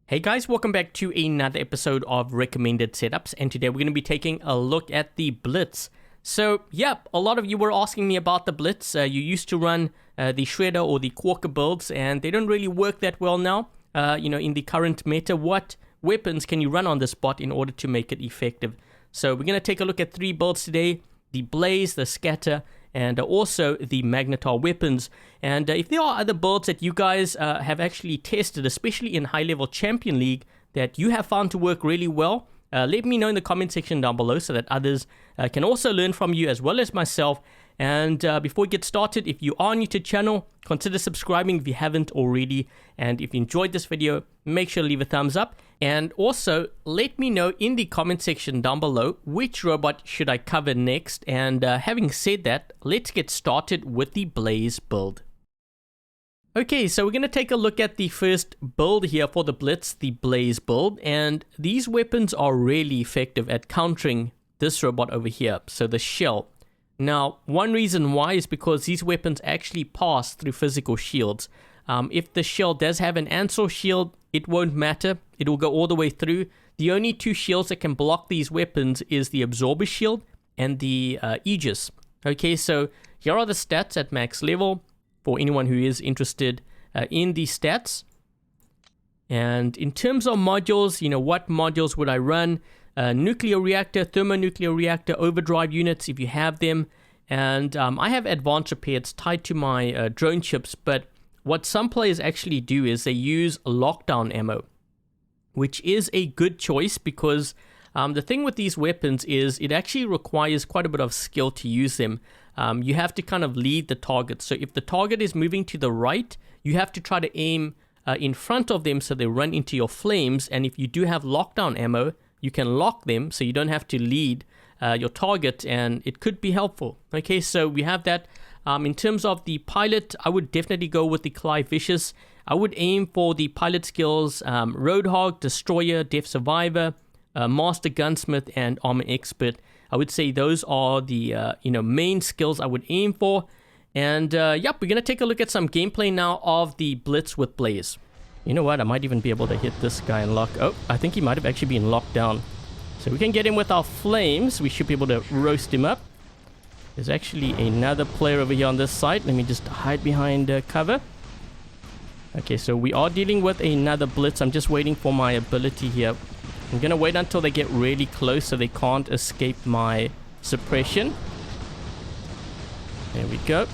Hey guys, welcome back to another episode of Recommended Setups, and today we're going to be taking a look at the Blitz. So, yep, a lot of you were asking me about the Blitz. You used to run the Shredder or the Quarker builds, and they don't really work that well now. In the current meta, what weapons can you run on this bot in order to make it effective? So we're going to take a look at three builds today: the Blaze, the Scatter, and also the Magnetar weapons. And if there are other builds that you guys have actually tested, especially in high-level Champion League, that you have found to work really well, let me know in the comment section down below so that others can also learn from you as well as myself. And before we get started, if you are new to the channel, consider subscribing if you haven't already. And if you enjoyed this video, make sure to leave a thumbs up. And also, let me know in the comment section down below which robot should I cover next. And having said that, let's get started with the Blaze build. Okay, so we're going to take a look at the first build here for the Blitz, the Blaze build. And these weapons are really effective at countering this robot over here, so the shell. Now, one reason why is because these weapons actually pass through physical shields. If the shell does have an Ansel shield, it won't matter. It will go all the way through. The only two shields that can block these weapons is the Absorber shield and the Aegis. Okay, so here are the stats at max level for anyone who is interested in these stats. And in terms of modules, what modules would I run? Nuclear reactor, thermonuclear reactor, overdrive units if you have them. And I have advanced repairs tied to my drone chips, but what some players actually do is they use lockdown ammo, which is a good choice because the thing with these weapons is it actually requires quite a bit of skill to use them. You have to kind of lead the target. So if the target is moving to the right, you have to try to aim in front of them so they run into your flames. And if you do have lockdown ammo, you can lock them so you don't have to lead your target, and it could be helpful. Okay, so we have that. In terms of the pilot, I would definitely go with the Clive Vicious. I would aim for the pilot skills, Roadhog, Destroyer, Death Survivor, Master Gunsmith, and Armor Expert. I would say those are the main skills I would aim for. And yep, we're going to take a look at some gameplay now of the Blitz with Blaze. You know what, I might even be able to hit this guy and lock... Oh, I think he might have actually been locked down. So we can get him with our flames. We should be able to roast him up. There's actually another player over here on this side. Let me just hide behind cover. Okay, so we are dealing with another Blitz. I'm just waiting for my ability here. I'm going to wait until they get really close so they can't escape my suppression. There we go.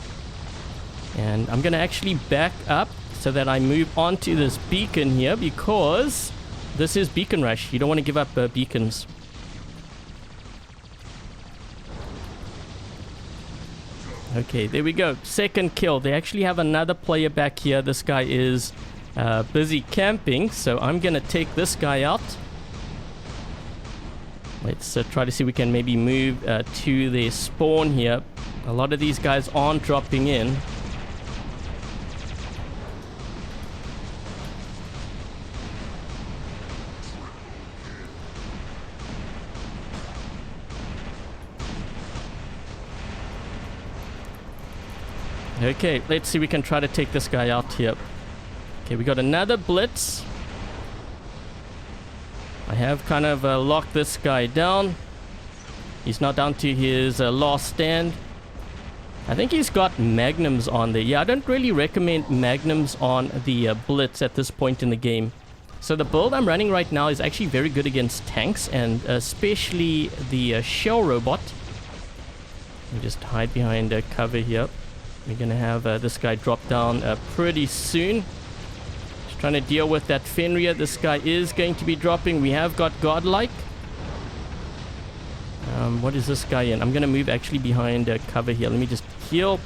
And I'm going to actually back up so that I move on to this beacon here, because this is beacon rush. You don't want to give up beacons. Okay, there we go. Second kill. They actually have another player back here. This guy is busy camping, so I'm going to take this guy out. Let's try to see if we can maybe move to their spawn here. A lot of these guys aren't dropping in. Okay, let's see if we can try to take this guy out here. Okay, we got another Blitz. I have kind of locked this guy down. He's now down to his last stand. I think he's got magnums on there. Yeah, I don't really recommend magnums on the Blitz at this point in the game. So the build I'm running right now is actually very good against tanks, and especially the shell robot. Let me just hide behind cover here. We're going to have this guy drop down pretty soon. Just trying to deal with that Fenrir. This guy is going to be dropping. We have got Godlike. What is this guy in? I'm going to move actually behind cover here. Let me just heal.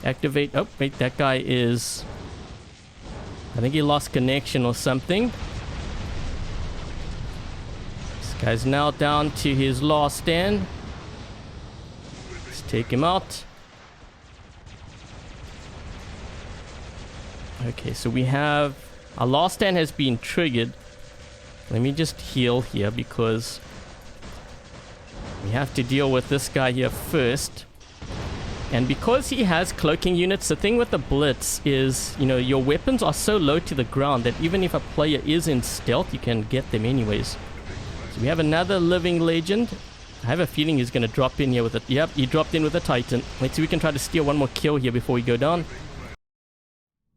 Activate. Oh, wait, that guy is... I think he lost connection or something. This guy's now down to his last stand. Let's take him out. Okay, so we have... Our last stand has been triggered. Let me just heal here because we have to deal with this guy here first. And because he has cloaking units, the thing with the Blitz is, you know, your weapons are so low to the ground that even if a player is in stealth, you can get them anyways. So we have another living legend. I have a feeling he's going to drop in here with it. Yep, he dropped in with a Titan. Let's see if we can try to steal one more kill here before we go down.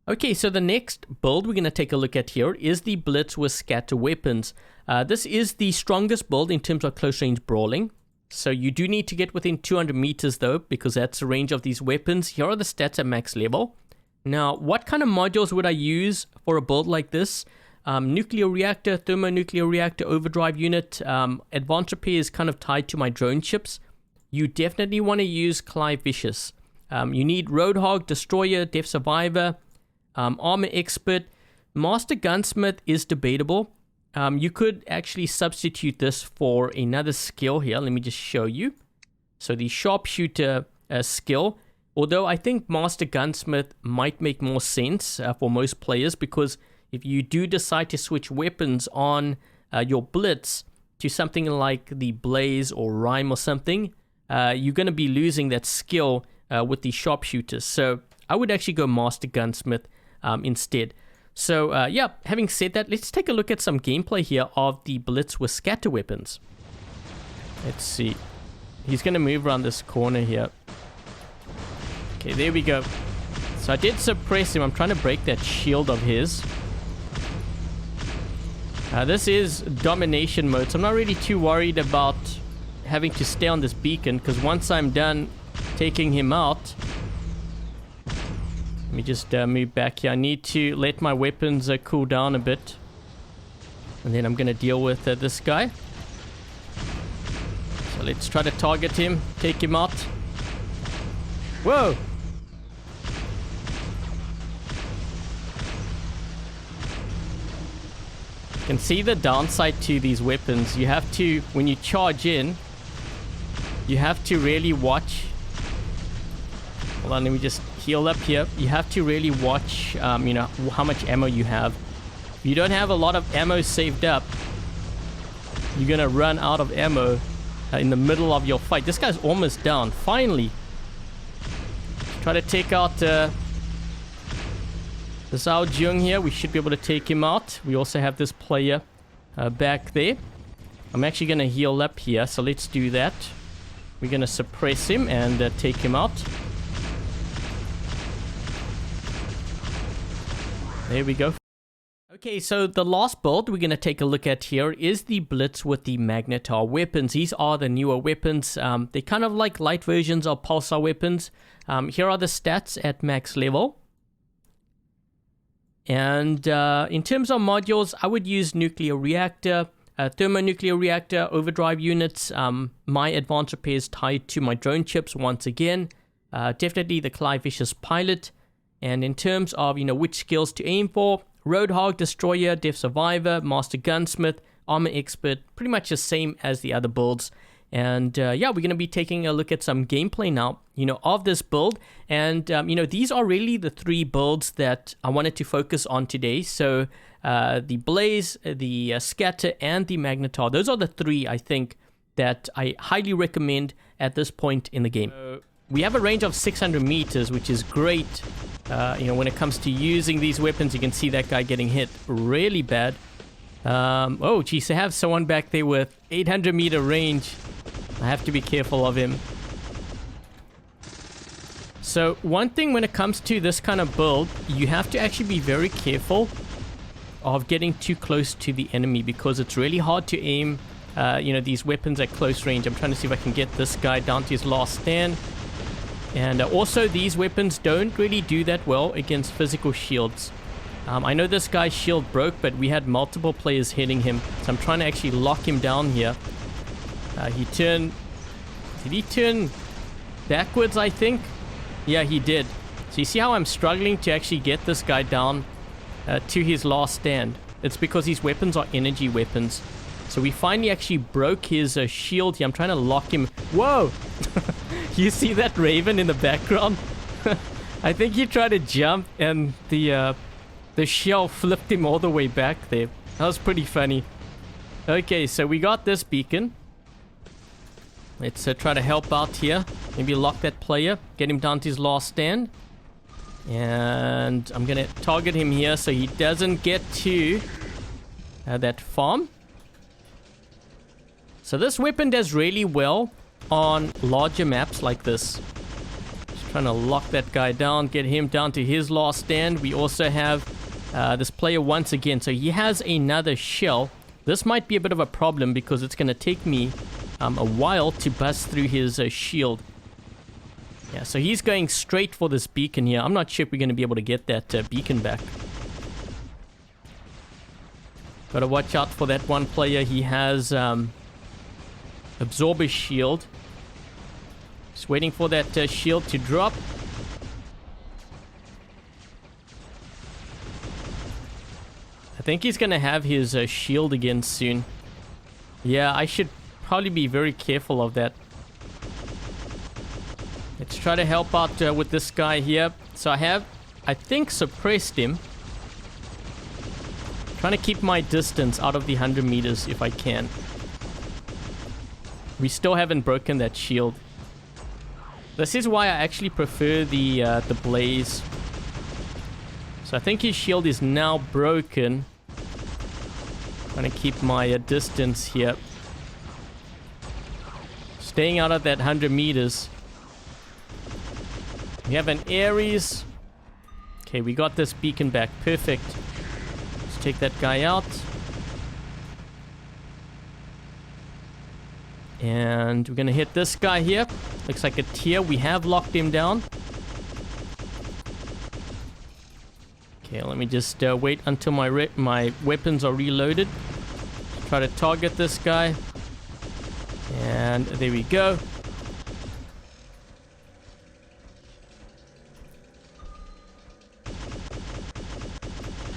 Okay, so the next build we're going to take a look at here is the Blitz with scatter weapons. This is the strongest build in terms of close range brawling. So you do need to get within 200 meters though, because that's the range of these weapons. Here are the stats at max level. Now, what kind of modules would I use for a build like this? Nuclear reactor, thermonuclear reactor, overdrive unit. Advanced repair is kind of tied to my drone chips. You definitely want to use Clive Vicious. You need Roadhog, Destroyer, Death Survivor, Armor Expert. Master Gunsmith is debatable. You could actually substitute this for another skill here. Let me just show you. So the Sharpshooter skill, although I think Master Gunsmith might make more sense for most players, because if you do decide to switch weapons on your Blitz to something like the Blaze or Rhyme or something, you're going to be losing that skill with the Sharpshooters. So I would actually go Master Gunsmith instead. So, yeah, having said that, let's take a look at some gameplay here of the Blitz with scatter weapons. Let's see. He's going to move around this corner here. Okay, there we go. So I did suppress him. I'm trying to break that shield of his. This is domination mode, so I'm not really too worried about having to stay on this beacon, because once I'm done taking him out... Let me just move back here. I need to let my weapons cool down a bit. And then I'm going to deal with this guy. So let's try to target him. Take him out. Whoa! You can see the downside to these weapons. You have to, when you charge in, you have to really watch. Hold on, let me just heal up here. You have to really watch, you know, how much ammo you have. If you don't have a lot of ammo saved up, you're gonna run out of ammo in the middle of your fight. This guy's almost down. Finally. Try to take out the Zhao Jung here. We should be able to take him out. We also have this player back there. I'm actually gonna heal up here, so let's do that. We're gonna suppress him and take him out. There we go. Okay, so the last build we're going to take a look at here is the Blitz with the Magnetar weapons. These are the newer weapons. They're kind of like light versions of pulsar weapons. Here are the stats at max level. And in terms of modules, I would use nuclear reactor, thermonuclear reactor, overdrive units. My advanced repair is tied to my drone chips once again. Definitely the Clive Vicious pilot. And in terms of, you know, which skills to aim for, Roadhog, Destroyer, Death Survivor, Master Gunsmith, Armor Expert, pretty much the same as the other builds. And yeah, we're going to be taking a look at some gameplay now, you know, of this build. And, you know, these are really the three builds that I wanted to focus on today. So the Blaze, the Scatter, and the Magnetar, those are the three, I think, that I highly recommend at this point in the game. We have a range of 600 meters, which is great. You know, when it comes to using these weapons, you can see that guy getting hit really bad. Oh, geez, I have someone back there with 800 meter range. I have to be careful of him. So one thing when it comes to this kind of build, you have to actually be very careful of getting too close to the enemy, because it's really hard to aim, you know, these weapons at close range. I'm trying to see if I can get this guy down to his last stand. And also, these weapons don't really do that well against physical shields. I know this guy's shield broke, but we had multiple players hitting him. So I'm trying to actually lock him down here. He turned... Did he turn backwards, I think? Yeah, he did. So you see how I'm struggling to actually get this guy down to his last stand? It's because these weapons are energy weapons. So we finally actually broke his shield here. I'm trying to lock him. Whoa! You see that Raven in the background? I think he tried to jump and the shell flipped him all the way back there. That was pretty funny. Okay, so we got this beacon. Let's try to help out here. Maybe lock that player. Get him down to his last stand. And I'm going to target him here so he doesn't get to that farm. So this weapon does really well on larger maps like this. Just trying to lock that guy down. Get him down to his last stand. We also have this player once again. So he has another shell. This might be a bit of a problem because it's going to take me a while to bust through his shield. Yeah, so he's going straight for this beacon here. I'm not sure if we're going to be able to get that beacon back. Gotta watch out for that one player. He has Absorber shield. Just waiting for that shield to drop. I think he's going to have his shield again soon. Yeah, I should probably be very careful of that. Let's try to help out with this guy here. So I think, suppressed him. Trying to keep my distance out of the 100 meters if I can. We still haven't broken that shield. This is why I actually prefer the blaze. So I think his shield is now broken. Trying to keep my distance here. Staying out of that 100 meters. We have an Ares. Okay, we got this beacon back. Perfect. Let's take that guy out. And we're going to hit this guy here. Looks like a tier. We have locked him down. Okay, let me just wait until my weapons are reloaded. Try to target this guy. And there we go.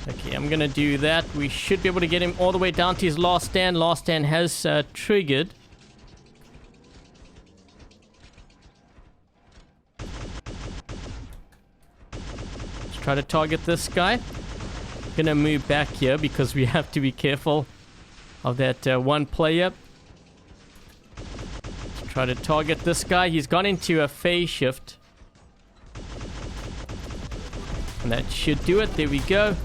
Okay, I'm gonna do that. We should be able to get him all the way down to his last stand. Last stand has triggered. Let's try to target this guy. Gonna move back here because we have to be careful of that one player. Let's try to target this guy. He's gone into a phase shift. And that should do it. There we go.